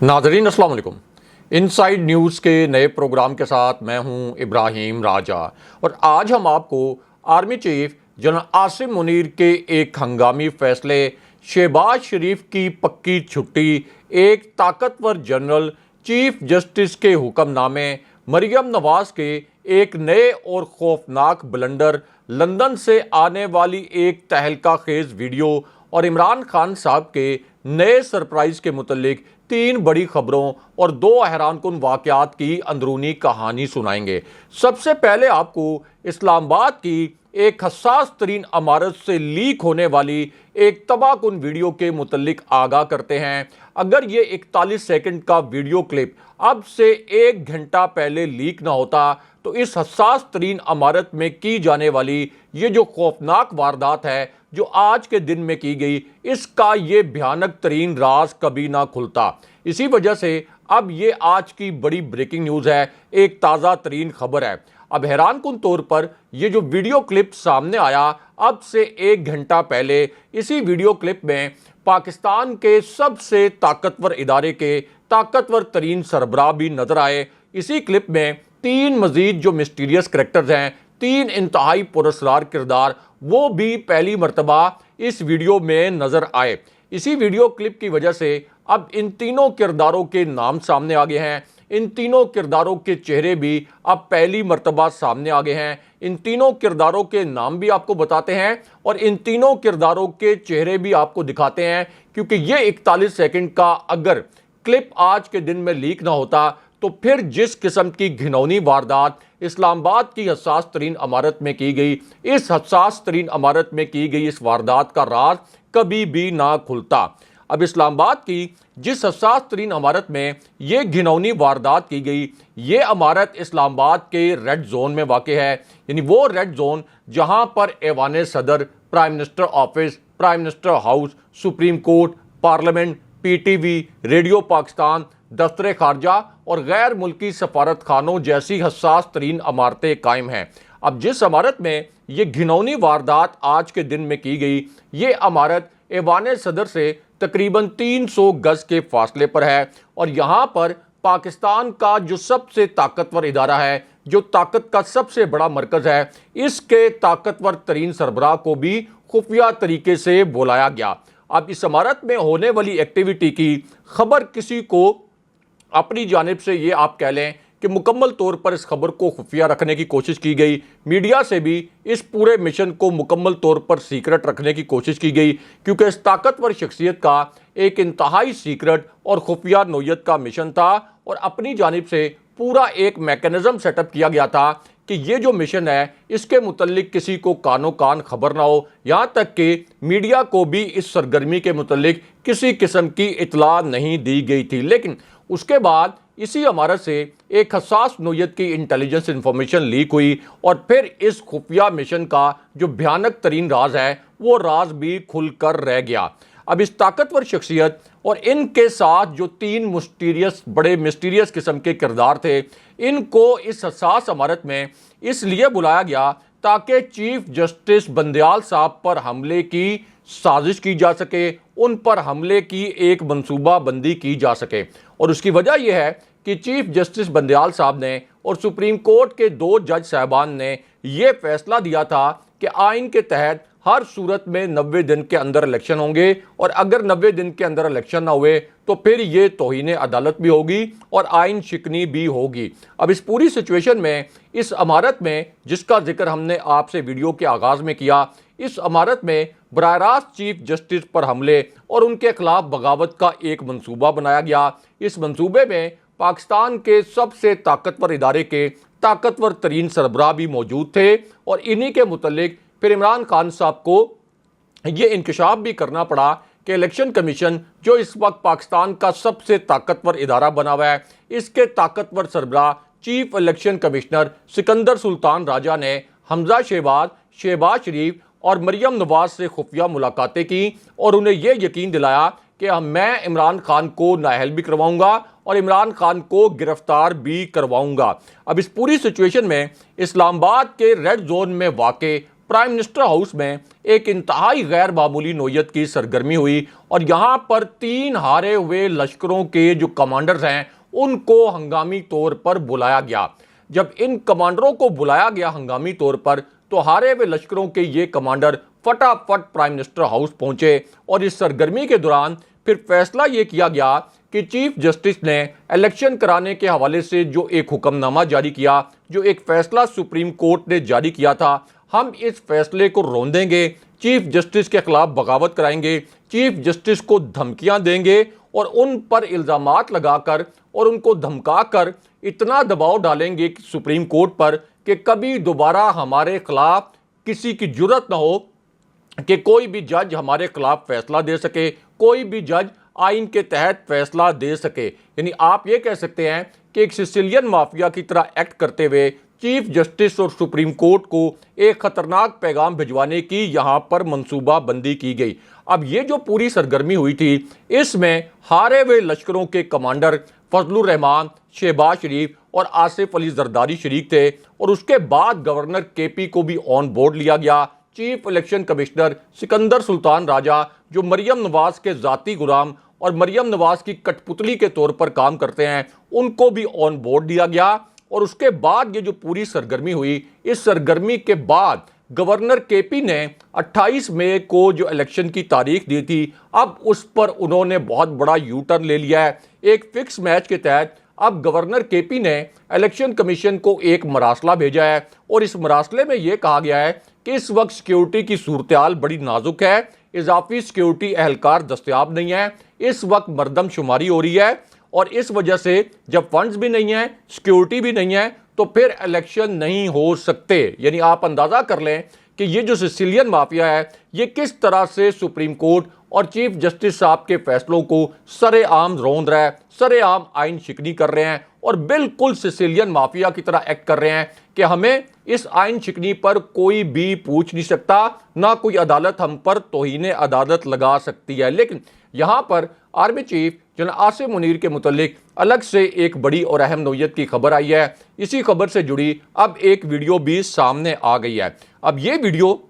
नाज़रीन अस्सलाम वालेकुम। इनसाइड न्यूज़ के नए प्रोग्राम के साथ मैं हूं इब्राहिम राजा और आज हम आपको army chief general Asim Munir के एक हंगामी फैसले, शहबाज शरीफ की पक्की छुट्टी, एक ताकतवर जनरल, चीफ जस्टिस के हुक्मनामे, मरियम नवाज के एक नए और खौफनाक ब्लंडर, लंदन से आने वाली एक तहलका खेज वीडियो और इमरान खान साहब के नए सरप्राइज के मुतल्लिक तीन बड़ी खबरों और दो हैरानकुन वाक़यात की अंदरूनी कहानी सुनाएंगे। सबसे पहले आपको इस्लामाबाद की एक हसास तरीन इमारत से लीक होने वाली एक तबाहकुन वीडियो के मुतल्लिक आगाह करते हैं। अगर ये 41 सेकंड का वीडियो क्लिप अब से 1 घंटा पहले लीक ना होता तो इस हसास तरीन इमारत में की जाने वाली ये जो खौफनाक वारदात है जो आज के दिन में की गई, इसका ये भयानक तरीन राज कभी ना खुलता। इसी वजह से अब ये आज की बड़ी ब्रेकिंग न्यूज़ है, एक ताज़ा तरीन खबर है। अब हैरानकुन तौर पर ये जो वीडियो क्लिप सामने आया अब से 1 घंटा पहले, इसी वीडियो क्लिप में पाकिस्तान के सबसे ताकतवर इदारे के ताकतवर तरीन सरबराह भी नजर आए। इसी क्लिप में तीन मजीद जो मिस्टीरियस करैक्टर्स हैं, तीन इंतहाई पुरस्कार किरदार, वो भी पहली मर्तबा इस वीडियो में नजर आए। इसी वीडियो क्लिप की वजह से अब इन तीनों किरदारों के नाम सामने आ गए हैं, इन तीनों किरदारों के चेहरे भी अब पहली मर्तबा सामने आ गए हैं। इन तीनों किरदारों के नाम भी आपको बताते हैं और इन तीनों किरदारों के चेहरे भी आपको दिखाते हैं, क्योंकि ये 41 सेकंड का अगर क्लिप आज के दिन में लीक ना होता तो फिर जिस किस्म की घिनौनी वारदात इस्लामाबाद की हसास तरीन इमारत में की गई, इस हसास तरीन इमारत में की गई इस वारदात का राज कभी भी ना खुलता। अब इस्लामाबाद की जिस हसास तरीन इमारत में ये घिनौनी वारदात की गई, ये इमारत इस्लामाबाद के रेड जोन में वाक़ है, यानी वो रेड जोन जहां पर ऐवान सदर, prime minister office, prime minister house, supreme court, parliament, PTV, radio Pakistan, दफ्तर खारजा और गैर मुल्की सफारत खानों जैसी हसास तरीन इमारतें कायम हैं। अब जिस इमारत में ये घिनौनी वारदात आज के दिन में की गई, ये इमारत ऐवान सदर से तकरीबन 300 गज के फासले पर है और यहाँ पर पाकिस्तान का जो सबसे ताकतवर इदारा है, जो ताकत का सबसे बड़ा मरकज है, इसके ताकतवर तरीन सरबराह को भी खुफिया तरीके से बुलाया गया। अब इस इमारत में होने वाली एक्टिविटी की खबर किसी को अपनी जानिब से ये आप कह लें कि मुकम्मल तौर पर इस खबर को खुफिया रखने की कोशिश की गई। मीडिया से भी इस पूरे मिशन को मुकम्मल तौर पर सीक्रेट रखने की कोशिश की गई, क्योंकि इस ताकतवर शख्सियत का एक इंतहाई सीक्रेट और खुफिया नोयत का मिशन था और अपनी जानिब से पूरा एक मैकेनिज्म सेटअप किया गया था कि ये जो मिशन है इसके मुतल्लिक किसी को कानो कान खबर ना हो, यहाँ तक कि मीडिया को भी इस सरगर्मी के मुतल्लिक किसी किस्म की इतला नहीं दी गई थी। लेकिन उसके बाद इसी इमारत से एक हसास नोयत की इंटेलिजेंस इंफॉर्मेशन लीक हुई और फिर इस खुफिया मिशन का जो भयानक तरीन राज है वो राज भी खुलकर रह गया। अब इस ताकतवर शख्सियत और इनके साथ जो तीन बड़े मिस्टीरियस किस्म के किरदार थे, इनको इस हसास इमारत में इसलिए बुलाया गया ताकि चीफ जस्टिस बंदयाल साहब पर हमले की साजिश की जा सके, उन पर हमले की एक मंसूबा बंदी की जा सके। और उसकी वजह यह है कि चीफ जस्टिस बंदयाल साहब ने और सुप्रीम कोर्ट के 2 जज साहबान ने यह फैसला दिया था कि आइन के तहत हर सूरत में 90 दिन के अंदर इलेक्शन होंगे और अगर 90 दिन के अंदर इलेक्शन ना हुए तो फिर ये तौहीन अदालत भी होगी और आइन शिकनी भी होगी। अब इस पूरी सिचुएशन में इस इमारत में जिसका जिक्र हमने आपसे वीडियो के आगाज़ में किया, इस इमारत में बराह रास्त चीफ जस्टिस पर हमले और उनके खिलाफ बगावत का एक मंसूबा बनाया गया। इस मंसूबे में पाकिस्तान के सबसे ताकतवर इदारे के ताकतवर तरीन सरबराह भी मौजूद थे और इन्हीं के मुतल्लिक फिर इमरान खान साहब को ये इंकशाफ भी करना पड़ा कि इलेक्शन कमीशन जो इस वक्त पाकिस्तान का सबसे ताकतवर इदारा बना हुआ है, इसके ताकतवर सरबराह chief election commissioner Sikandar Sultan Raja ने हमजा शहबाज, शहबाज शरीफ और मरियम नवाज से खुफिया मुलाकातें की और उन्हें यह यकीन दिलाया कि मैं इमरान खान को नाअहल भी करवाऊंगा और इमरान खान को गिरफ्तार भी करवाऊंगा। अब इस पूरी सिचुएशन में इस्लामाबाद के रेड जोन में वाक़े प्राइम मिनिस्टर हाउस में एक इंतहाई गैर मामूली नोयत की सरगर्मी हुई और यहाँ पर 3 हारे हुए लश्करों के जो कमांडर्स हैं उनको हंगामी तौर पर बुलाया गया। जब इन कमांडरों को बुलाया गया हंगामी तौर पर, तो हारे हुए लश्करों के ये कमांडर फटाफट प्राइम मिनिस्टर हाउस पहुंचे और इस सरगर्मी के दौरान फिर फैसला ये किया गया कि चीफ जस्टिस ने इलेक्शन कराने के हवाले से जो एक हुक्मनामा जारी किया, जो एक फैसला सुप्रीम कोर्ट ने जारी किया था, हम इस फैसले को रोंदेंगे, चीफ जस्टिस के खिलाफ बगावत कराएंगे, चीफ जस्टिस को धमकियां देंगे और उन पर इल्ज़ामात लगाकर और उनको धमकाकर इतना दबाव डालेंगे कि सुप्रीम कोर्ट पर कि कभी दोबारा हमारे खिलाफ किसी की जुर्रत ना हो कि कोई भी जज हमारे खिलाफ फैसला दे सके, कोई भी जज आइन के तहत फैसला दे सके। यानी आप ये कह सकते हैं कि एक सिसिलियन माफिया की तरह एक्ट करते हुए चीफ जस्टिस और सुप्रीम कोर्ट को एक खतरनाक पैगाम भिजवाने की यहाँ पर मंसूबा बंदी की गई। अब ये जो पूरी सरगर्मी हुई थी, इसमें हारे हुए लश्करों के कमांडर फजलुर रहमान, शहबाज शरीफ और आसिफ अली जरदारी शरीक थे और उसके बाद गवर्नर केपी को भी ऑन बोर्ड लिया गया। Chief election commissioner Sikandar Sultan Raja, जो मरियम नवाज के ज़ाती गुलाम और मरियम नवाज की कठपुतली के तौर पर काम करते हैं, उनको भी ऑन बोर्ड दिया गया। और उसके बाद ये जो पूरी सरगर्मी हुई, इस सरगर्मी के बाद गवर्नर केपी ने 28 मई को जो इलेक्शन की तारीख दी थी, अब उस पर उन्होंने बहुत बड़ा यू टर्न ले लिया है। एक फिक्स मैच के तहत अब गवर्नर केपी ने इलेक्शन कमीशन को एक मरासला भेजा है और इस मरासले में यह कहा गया है कि इस वक्त सिक्योरिटी की सूरत-ए-हाल बड़ी नाजुक है, इजाफी सिक्योरिटी एहलकार दस्तयाब नहीं है, इस वक्त मरदमशुमारी हो रही है और इस वजह से जब फंड्स भी नहीं है, सिक्योरिटी भी नहीं है, तो फिर इलेक्शन नहीं हो सकते। यानी आप अंदाज़ा कर लें कि ये जो सिसिलियन माफिया है, ये किस तरह से सुप्रीम कोर्ट और चीफ जस्टिस साहब के फैसलों को सरेआम रौंद रहा है, सरेआम आइन शिकनी कर रहे हैं और बिल्कुल सिसिलियन माफिया की तरह एक्ट कर रहे हैं कि हमें इस आइन शिकनी पर कोई भी पूछ नहीं सकता, ना कोई अदालत हम पर तौहीन अदालत लगा सकती है। लेकिन यहाँ पर army chief general Asim Munir के मुतल्लिक अलग से एक बड़ी और अहम नोयत की खबर आई है। इसी खबर से जुड़ी अब एक वीडियो भी सामने आ गई है। अब ये वीडियो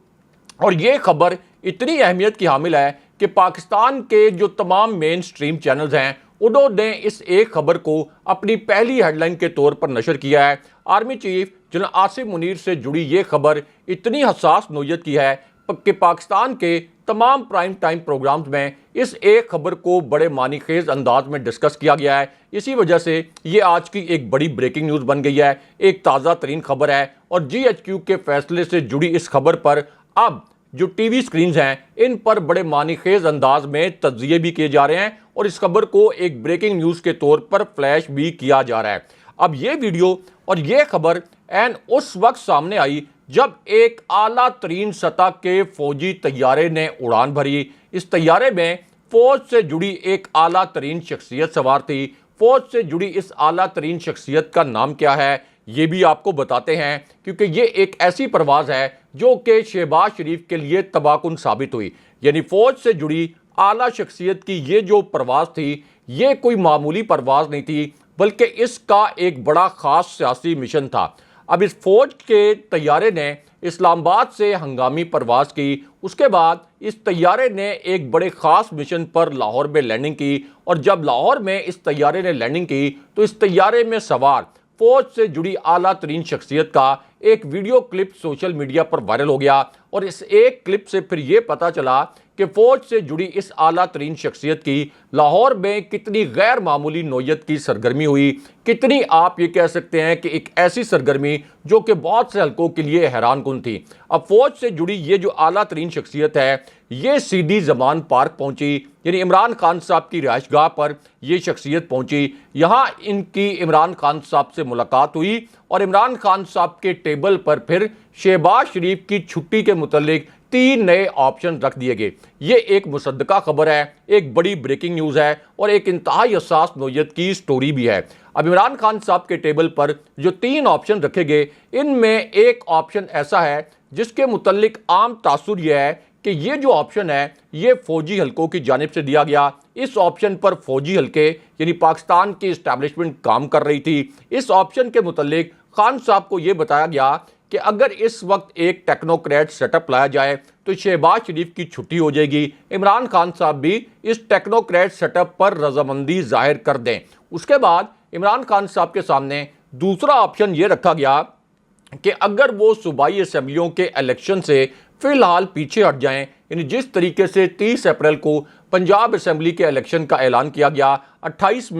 और ये खबर इतनी अहमियत की हामिल है कि पाकिस्तान के जो तमाम मेन स्ट्रीम चैनल्स हैं, उन्होंने इस एक खबर को अपनी पहली हेडलाइन के तौर पर नशर किया है। Army chief general Asim Munir से जुड़ी ये खबर इतनी हसास नोयत की है कि पाकिस्तान के तमाम प्राइम टाइम प्रोग्राम्स में इस एक खबर को बड़े मानीखेज अंदाज में डिस्कस किया गया है। इसी वजह से ये आज की एक बड़ी ब्रेकिंग न्यूज़ बन गई है, एक ताज़ा तरीन खबर है और GHQ के फैसले से जुड़ी इस खबर पर अब जो टीवी स्क्रीन्स हैं, इन पर बड़े मानीखेज अंदाज में तज्जिए भी किए जा रहे हैं और इस खबर को एक ब्रेकिंग न्यूज़ के तौर पर फ्लैश भी किया जा रहा है। अब ये वीडियो और ये खबर एन उस वक्त सामने आई जब एक आला तरीन सतह के फौजी तैयारे ने उड़ान भरी। इस तैयारे में फौज से जुड़ी एक आला तरीन शख्सियत सवार थी। फौज से जुड़ी इस आला तरीन शख्सियत का नाम क्या है, ये भी आपको बताते हैं, क्योंकि ये एक ऐसी परवाज़ है जो कि शहबाज शरीफ के लिए तबाहकुन साबित हुई। यानी फौज से जुड़ी आला शख्सियत की ये जो परवाज़ थी, ये कोई मामूली परवाज़ नहीं थी, बल्कि इसका एक बड़ा ख़ास सियासी मिशन था। अब इस फौज के तैयारे ने इस्लामाबाद से हंगामी परवाज़ की, उसके बाद इस तैयारे ने एक बड़े ख़ास मिशन पर लाहौर में लैंडिंग की और जब लाहौर में इस तैयारे ने लैंडिंग की तो इस तैयारे में सवार फौज से जुड़ी आला तरीन शख्सियत का एक वीडियो क्लिप सोशल मीडिया पर वायरल हो गया और इस एक क्लिप से फिर ये पता चला कि फौज से जुड़ी इस आला तरीन शख्सियत की लाहौर में कितनी गैर मामूली नोयत की सरगर्मी हुई, कितनी आप ये कह सकते हैं कि एक ऐसी सरगर्मी जो कि बहुत से हल्कों के लिए हैरान कुन थी। अब फौज से जुड़ी ये जो आला तरीन शख्सियत है, ये सीधी जमान पार्क पहुंची, यानी इमरान खान साहब की रिहाइशगाह पर ये शख्सियत पहुंची। यहाँ इनकी इमरान खान साहब से मुलाकात हुई और इमरान खान साहब के टेबल पर फिर शहबाज शरीफ की छुट्टी के मुतल्लिक 3 नए ऑप्शन रख दिए गए। ये एक मुसद्दका खबर है, एक बड़ी ब्रेकिंग न्यूज़ है और एक इंतहाई हसास नोयत की स्टोरी भी है। अब इमरान खान साहब के टेबल पर जो 3 ऑप्शन रखे गए, इनमें एक ऑप्शन ऐसा है जिसके मुतल्लिक आम तासुर यह है कि ये जो ऑप्शन है ये फौजी हल्कों की जानिब से दिया गया। इस ऑप्शन पर फौजी हल्के यानी पाकिस्तान की इस्टेब्लिशमेंट काम कर रही थी। इस ऑप्शन के मुतल्लिक खान साहब को ये बताया गया کہ اگر اس وقت ایک ٹیکنوکریٹ سیٹ اپ لایا جائے تو شہباز شریف کی چھٹی ہو جائے گی، عمران خان صاحب بھی اس ٹیکنوکریٹ سیٹ اپ پر رضامندی ظاہر کر دیں۔ اس کے بعد عمران خان صاحب کے سامنے دوسرا آپشن یہ رکھا گیا کہ اگر وہ صوبائی اسمبلیوں کے الیکشن سے فی الحال پیچھے ہٹ جائیں، یعنی جس طریقے سے 30 اپریل کو پنجاب اسمبلی کے الیکشن کا اعلان کیا گیا، 28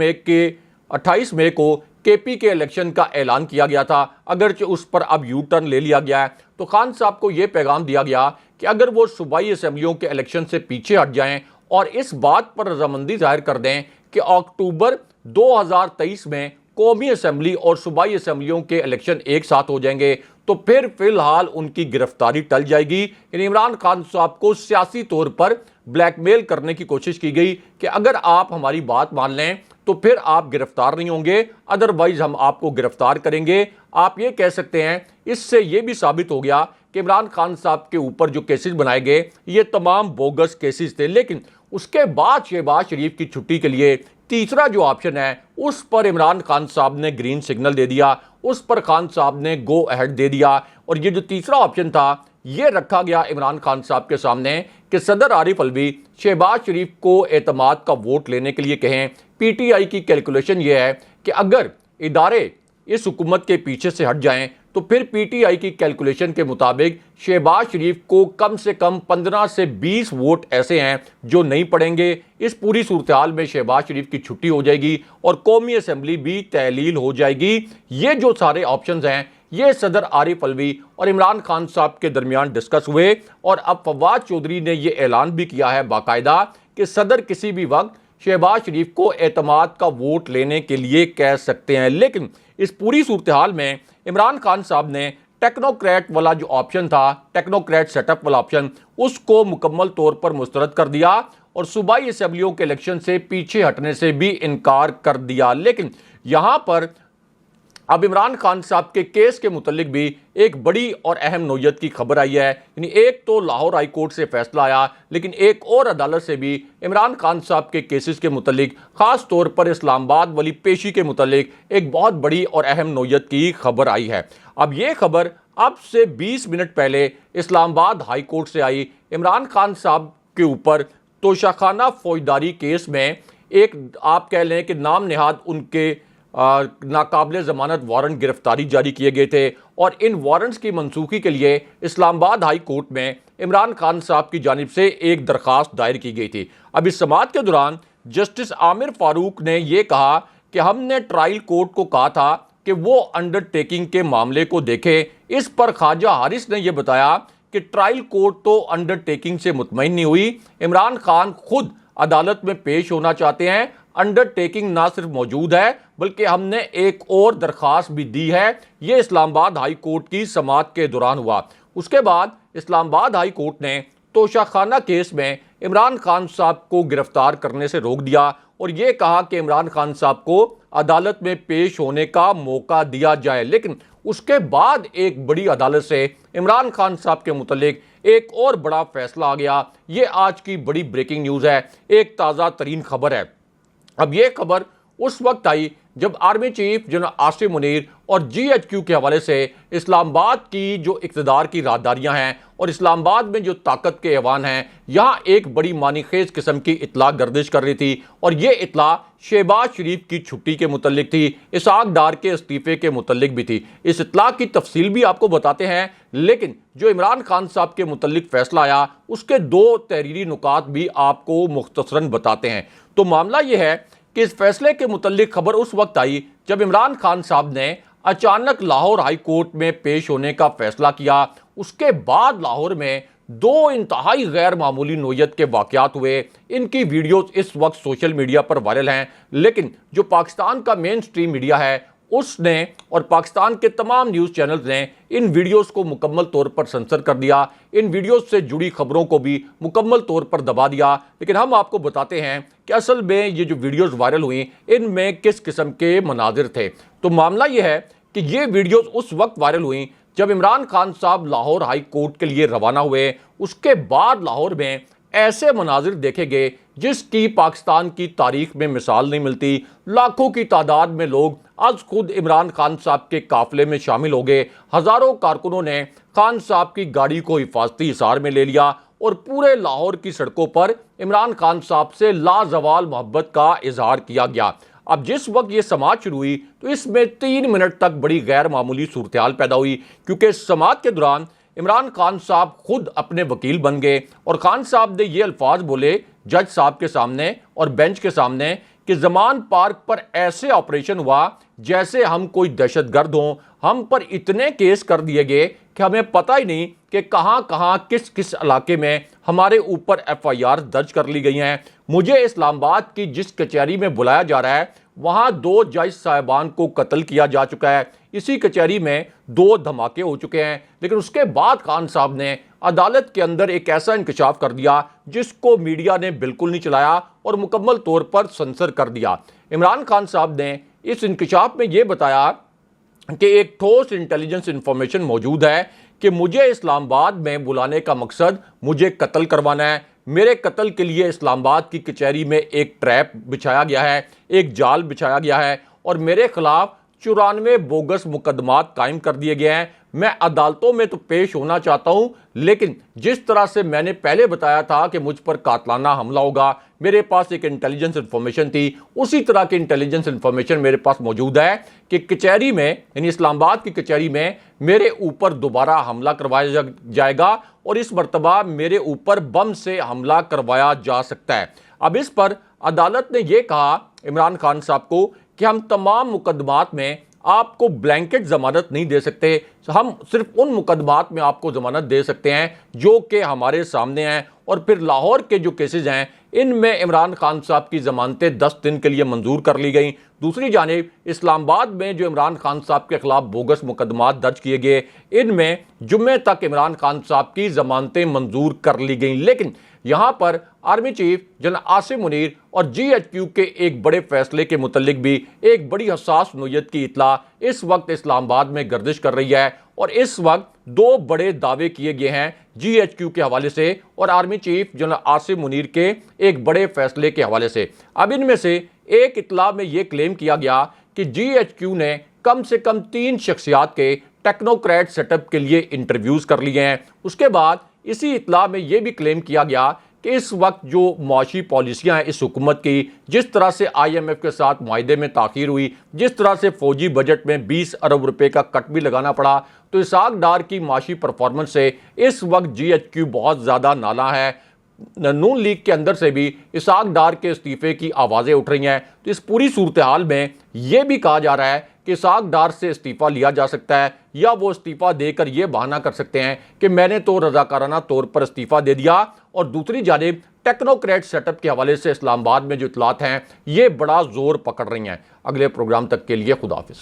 مئی کو کے پی کے الیکشن کا اعلان کیا گیا تھا، اگرچہ اس پر اب یو ٹرن لے لیا گیا ہے، تو خان صاحب کو یہ پیغام دیا گیا کہ اگر وہ صوبائی اسمبلیوں کے الیکشن سے پیچھے ہٹ جائیں اور اس بات پر رضامندی ظاہر کر دیں کہ اکتوبر 2023 میں قومی اسمبلی اور صوبائی اسمبلیوں کے الیکشن ایک ساتھ ہو جائیں گے، تو پھر فی الحال ان کی گرفتاری ٹل جائے گی۔ یعنی عمران خان صاحب کو سیاسی طور پر بلیک میل کرنے کی کوشش کی گئی کہ اگر آپ ہماری بات مان لیں تو پھر آپ گرفتار نہیں ہوں گے، ادروائز ہم آپ کو گرفتار کریں گے۔ آپ یہ کہہ سکتے ہیں اس سے یہ بھی ثابت ہو گیا کہ عمران خان صاحب کے اوپر جو کیسز بنائے گئے یہ تمام بوگس کیسز تھے۔ لیکن اس کے بعد شہباز شریف کی چھٹی کے لیے تیسرا جو آپشن ہے اس پر عمران خان صاحب نے گرین سگنل دے دیا، اس پر خان صاحب نے گو اہیڈ دے دیا، اور یہ جو تیسرا آپشن تھا یہ رکھا گیا عمران خان صاحب کے سامنے کہ صدر عارف الوی شہباز شریف کو اعتماد کا ووٹ لینے کے لیے کہیں۔ پی ٹی آئی کی کیلکولیشن یہ ہے کہ اگر ادارے اس حکومت کے پیچھے سے ہٹ جائیں تو پھر پی ٹی آئی کی کیلکولیشن کے مطابق شہباز شریف کو کم سے کم 15 سے 20 ووٹ ایسے ہیں جو نہیں پڑیں گے۔ اس پوری صورتحال میں شہباز شریف کی چھٹی ہو جائے گی اور قومی اسمبلی بھی تحلیل ہو جائے گی۔ یہ جو سارے آپشنز ہیں یہ صدر عارف الوی اور عمران خان صاحب کے درمیان ڈسکس ہوئے، اور اب فواد چودھری نے یہ اعلان بھی کیا ہے باقاعدہ کہ صدر کسی بھی وقت شہباز شریف کو اعتماد کا ووٹ لینے کے لیے کہہ سکتے ہیں۔ لیکن اس پوری صورتحال میں عمران خان صاحب نے ٹیکنوکریٹ والا جو آپشن تھا، ٹیکنوکریٹ سیٹ اپ والا آپشن، اس کو مکمل طور پر مسترد کر دیا اور صوبائی اسمبلیوں کے الیکشن سے پیچھے ہٹنے سے بھی انکار کر دیا۔ لیکن یہاں پر اب عمران خان صاحب کے کیس کے متعلق بھی ایک بڑی اور اہم نوعیت کی خبر آئی ہے۔ یعنی ایک تو لاہور ہائی کورٹ سے فیصلہ آیا، لیکن ایک اور عدالت سے بھی عمران خان صاحب کے کیسز کے متعلق، خاص طور پر اسلام آباد والی پیشی کے متعلق ایک بہت بڑی اور اہم نوعیت کی خبر آئی ہے۔ اب یہ خبر اب سے 20 منٹ پہلے اسلام آباد ہائی کورٹ سے آئی۔ عمران خان صاحب کے اوپر توشہ خانہ فوجداری کیس میں ایک آپ کہہ لیں کہ نام نہاد ان کے ناقابل ضمانت وارنٹ گرفتاری جاری کیے گئے تھے، اور ان وارنٹس کی منسوخی کے لیے اسلام آباد ہائی کورٹ میں عمران خان صاحب کی جانب سے ایک درخواست دائر کی گئی تھی۔ اب اس سماعت کے دوران جسٹس عامر فاروق نے یہ کہا کہ ہم نے ٹرائل کورٹ کو کہا تھا کہ وہ انڈر ٹیکنگ کے معاملے کو دیکھے۔ اس پر خواجہ حارث نے یہ بتایا کہ ٹرائل کورٹ تو انڈر ٹیکنگ سے مطمئن نہیں ہوئی، عمران خان خود عدالت میں پیش ہونا چاہتے ہیں، انڈر ٹیکنگ نہ صرف موجود ہے بلکہ ہم نے ایک اور درخواست بھی دی ہے۔ یہ اسلام آباد ہائی کورٹ کی سماعت کے دوران ہوا۔ اس کے بعد اسلام آباد ہائی کورٹ نے توشہ خانہ کیس میں عمران خان صاحب کو گرفتار کرنے سے روک دیا اور یہ کہا کہ عمران خان صاحب کو عدالت میں پیش ہونے کا موقع دیا جائے۔ لیکن اس کے بعد ایک بڑی عدالت سے عمران خان صاحب کے متعلق ایک اور بڑا فیصلہ آ گیا۔ یہ آج کی بڑی بریکنگ نیوز ہے، ایک تازہ ترین خبر ہے۔ اب یہ خبر اس وقت آئی جب army chief general Asim Munir اور جی ایچ کیو کے حوالے سے اسلام آباد کی جو اقتدار کی راداریاں ہیں اور اسلام آباد میں جو طاقت کے ایوان ہیں، یہاں ایک بڑی معنی خیز قسم کی اطلاع گردش کر رہی تھی، اور یہ اطلاع شہباز شریف کی چھٹی کے متعلق تھی، اسحاق ڈار کے استعفے کے متعلق بھی تھی۔ اس اطلاع کی تفصیل بھی آپ کو بتاتے ہیں، لیکن جو عمران خان صاحب کے متعلق فیصلہ آیا اس کے دو تحریری نکات بھی آپ کو مختصراً بتاتے ہیں۔ تو معاملہ یہ ہے کہ اس فیصلے کے متعلق خبر اس وقت آئی جب عمران خان صاحب نے اچانک لاہور ہائی کورٹ میں پیش ہونے کا فیصلہ کیا۔ اس کے بعد لاہور میں دو انتہائی غیر معمولی نوعیت کے واقعات ہوئے۔ ان کی ویڈیوز اس وقت سوشل میڈیا پر وائرل ہیں، لیکن جو پاکستان کا مین سٹریم میڈیا ہے اس نے اور پاکستان کے تمام نیوز چینلز نے ان ویڈیوز کو مکمل طور پر سنسر کر دیا، ان ویڈیوز سے جڑی خبروں کو بھی مکمل طور پر دبا دیا۔ لیکن ہم آپ کو بتاتے ہیں کہ اصل میں یہ جو ویڈیوز وائرل ہوئیں ان میں کس قسم کے مناظر تھے۔ تو معاملہ یہ ہے کہ یہ ویڈیوز اس وقت وائرل ہوئیں جب عمران خان صاحب لاہور ہائی کورٹ کے لیے روانہ ہوئے۔ اس کے بعد لاہور میں ایسے مناظر دیکھے گئے جس کی پاکستان کی تاریخ میں مثال نہیں ملتی۔ لاکھوں کی تعداد میں لوگ آج خود عمران خان صاحب کے قافلے میں شامل ہو گئے۔ ہزاروں کارکنوں نے خان صاحب کی گاڑی کو حفاظتی حصار میں لے لیا اور پورے لاہور کی سڑکوں پر عمران خان صاحب سے لازوال محبت کا اظہار کیا گیا۔ اب جس وقت یہ سماعت شروع ہوئی تو اس میں 3 منٹ تک بڑی غیر معمولی صورتحال پیدا ہوئی، کیونکہ سماعت کے دوران عمران خان صاحب خود اپنے وکیل بن گئے اور خان صاحب نے یہ الفاظ بولے جج صاحب کے سامنے اور بینچ کے سامنے کہ زمان پارک پر ایسے آپریشن ہوا جیسے ہم کوئی دہشت گرد ہوں، ہم پر اتنے کیس کر دیے گئے کہ ہمیں پتہ ہی نہیں کہ کہاں کہاں کس کس علاقے میں ہمارے اوپر FIR درج کر لی گئی ہیں۔ مجھے اسلام آباد کی جس کچہری میں بلایا جا رہا ہے وہاں 2 جج صاحبان کو قتل کیا جا چکا ہے، اسی کچہری میں 2 دھماکے ہو چکے ہیں، لیکن اس کے بعد خان صاحب نے عدالت کے اندر ایک ایسا انکشاف کر دیا جس کو میڈیا نے بالکل نہیں چلایا اور مکمل طور پر سنسر کر دیا۔ عمران خان صاحب نے اس انکشاف میں یہ بتایا کہ ایک ٹھوس انٹیلیجنس انفارمیشن موجود ہے کہ مجھے اسلام آباد میں بلانے کا مقصد مجھے قتل کروانا ہے۔ میرے قتل کے لیے اسلام آباد کی کچہری میں ایک ٹریپ بچھایا گیا ہے، ایک جال بچھایا گیا ہے اور میرے خلاف 94 بوگس مقدمات قائم کر دیے گئے ہیں۔ میں عدالتوں میں تو پیش ہونا چاہتا ہوں، لیکن جس طرح سے میں نے پہلے بتایا تھا کہ مجھ پر قاتلانہ حملہ ہوگا، میرے پاس ایک انٹیلیجنس انفارمیشن تھی، اسی طرح کی انٹیلیجنس انفارمیشن میرے پاس موجود ہے کہ کچہری میں یعنی اسلام آباد کی کچہری میں میرے اوپر دوبارہ حملہ کروایا جائے گا اور اس مرتبہ میرے اوپر بم سے حملہ کروایا جا سکتا ہے۔ اب اس پر عدالت نے یہ کہا عمران خان صاحب کو کہ ہم تمام مقدمات میں آپ کو بلینکٹ ضمانت نہیں دے سکتے، ہم صرف ان مقدمات میں آپ کو ضمانت دے سکتے ہیں جو کہ ہمارے سامنے ہیں، اور پھر لاہور کے جو کیسز ہیں ان میں عمران خان صاحب کی ضمانتیں 10 دن کے لیے منظور کر لی گئیں۔ دوسری جانب اسلام آباد میں جو عمران خان صاحب کے خلاف بوگس مقدمات درج کیے گئے ان میں جمعے تک عمران خان صاحب کی ضمانتیں منظور کر لی گئیں، لیکن یہاں پر army chief general Asim Munir اور GHQ کے ایک بڑے فیصلے کے متعلق بھی ایک بڑی حساس نوعیت کی اطلاع اس وقت اسلام آباد میں گردش کر رہی ہے، اور اس وقت 2 بڑے دعوے کیے گئے ہیں GHQ کے حوالے سے اور army chief general Asim Munir کے ایک بڑے فیصلے کے حوالے سے۔ اب ان میں سے ایک اطلاع میں یہ کلیم کیا گیا کہ GHQ نے کم سے کم 3 شخصیات کے ٹیکنوکریٹ سیٹ اپ کے لیے انٹرویوز کر لیے ہیں۔ اس کے بعد اسی اطلاع میں یہ بھی کلیم کیا گیا کہ اس وقت جو معاشی پالیسیاں ہیں اس حکومت کی، جس طرح سے IMF کے ساتھ معاہدے میں تاخیر ہوئی، جس طرح سے فوجی بجٹ میں 20 ارب روپے کا کٹ بھی لگانا پڑا، تو اسحاق ڈار کی معاشی پرفارمنس سے اس وقت GHQ بہت زیادہ نالاں ہے۔ نون لیگ کے اندر سے بھی اسحاق ڈار کے استعفے کی آوازیں اٹھ رہی ہیں، تو اس پوری صورتحال میں یہ بھی کہا جا رہا ہے کہ اسحاق ڈار سے استعفیٰ لیا جا سکتا ہے، یا وہ استعفیٰ دے کر یہ بہانہ کر سکتے ہیں کہ میں نے تو رضاکارانہ طور پر استعفیٰ دے دیا۔ اور دوسری جانب ٹیکنوکریٹ سیٹ اپ کے حوالے سے اسلام آباد میں جو اطلاعات ہیں یہ بڑا زور پکڑ رہی ہیں۔ اگلے پروگرام تک کے لیے خدا حافظ۔